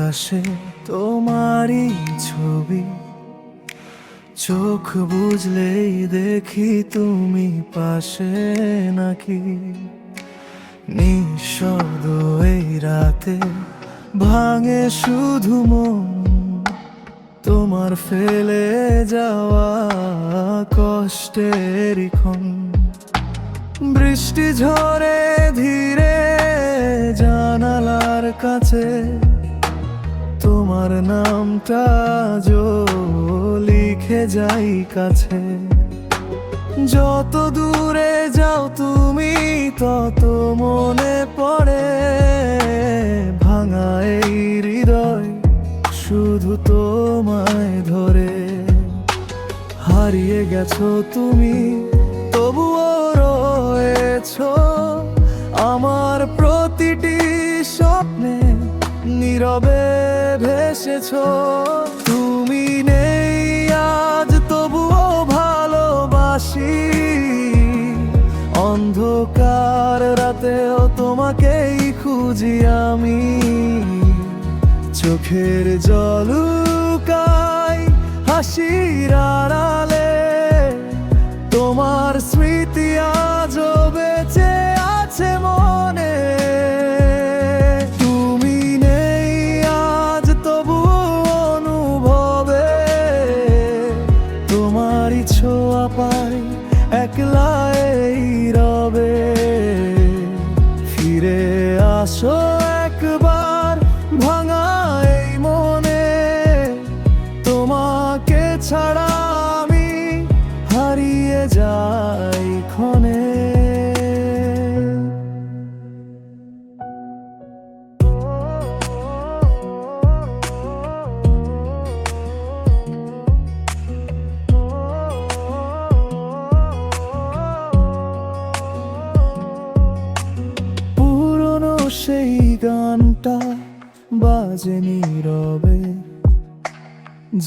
আকাশে তোমারই ছবি, চোখ বুঝলেই দেখি তুমি পাশে নাকি। নিঃশব্দ এই রাতে ভাঙে শুধু মন, তোমার ফেলে যাওয়া কষ্টের ক্ষণ। বৃষ্টি ঝরে ধীরে জানালার কাছে, তোমার নামটা লিখে যাই কাছে। যত দূরে যাও তুমি তত মনে পড়ে, ভাঙা এই হৃদয় শুধু তোমায় ধরে। হারিয়ে গেছো তুমি তবুও রয়েছো আমার প্রতিটি স্বপ্নে, নীরবে ভেসেছো। তুমি নেই আজ তবুও ভালোবাসি, অন্ধকার রাতেও তোমাকেই খুঁজি আমি। চোখের জল লুকাই হাসির আড়ালে, তোমার স্মৃতি আজও বেঁচে আছে মনে। তুমি নেই আজ তবু অনুভবে, তোমারই ছোঁয়া পাই একলা এই রবে। ফিরে আসো একবার ভাঙা এই মনে, তোমাকে ছাড়া আমি হারিয়ে যাই ক্ষণে। পুরনো সেই গানটা বাজে নীরবে,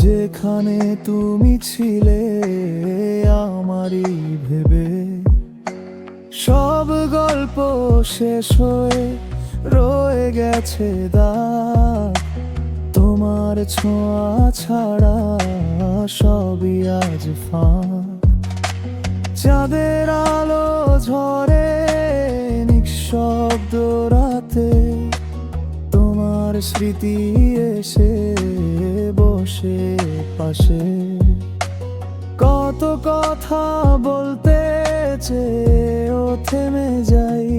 যেখানে তুমি ছিলে আমারই ভেবে। সব গল্প শেষ হয়ে রয়ে গেছে দাগ, তোমার ছোঁয়া ছাড়া সবই আজ ফাঁক। চাঁদের আলো ঝরে নিঃশব্দ রাতে, তোমার স্মৃতি এসে বসে পাশে। কত কথা বলতে চেয়েও থেমে যাই,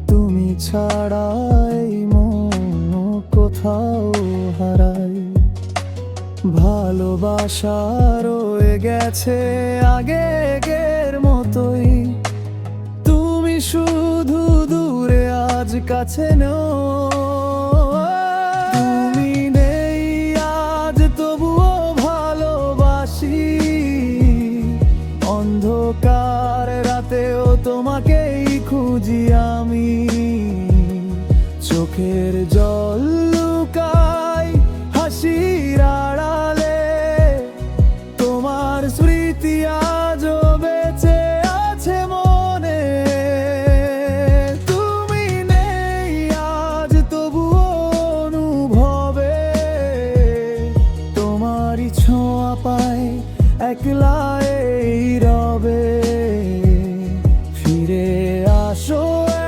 তুমি ছাড়াই মন কোথাও হারাই। ভালোবাসা রয়ে গেছে আগের মতোই, তুমি শুধু দূরে আজ কাছে নও। তুমি নেই আজ তবুও ভালোবাসি, অন্ধকার রাতেও তোমাকেই খুঁজি আমি। চোখের জল লুকাই হাসির আড়ালে, তোমার স্মৃতি আজও বেঁচে আছে মনে। তুমি নেই আজ তবুও অনুভবে, তোমারই ছোঁয়া পাই একলা এই রবে। ফিরে আসো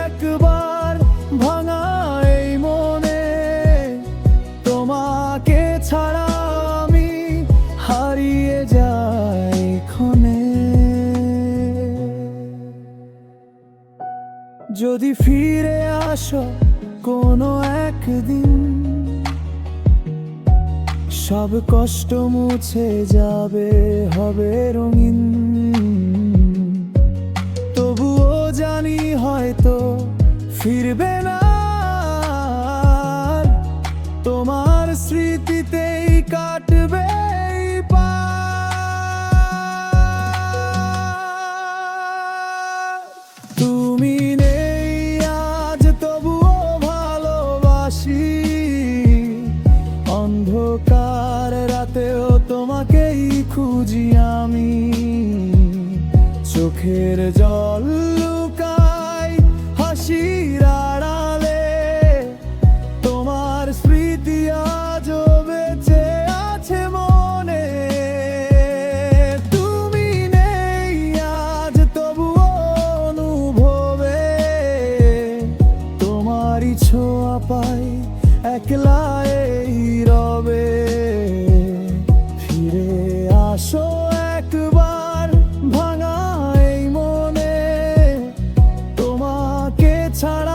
একবার ভাঙা এই মনে, তোমাকে ছাড়া আমি হারিয়ে যাই ক্ষণে। যদি ফিরে আসো কোনো একদিন, সব কষ্ট মুছে যাবে হবে রঙিন। তবুও জানি হয়তো ফিরবে না, তোমার স্মৃতিতেই কাটবে এই পার। তুমি নেই আজ তবুও ভালোবাসি, অন্ধকার রাতেও তোমাকেই খুঁজি আমি। চোখের জল লুকাই হাসির আড়ালে, তোমার স্মৃতি একলা এই রবে। ফিরে আসো একবার ভাঙা এই মনে, তোমাকে ছাড়া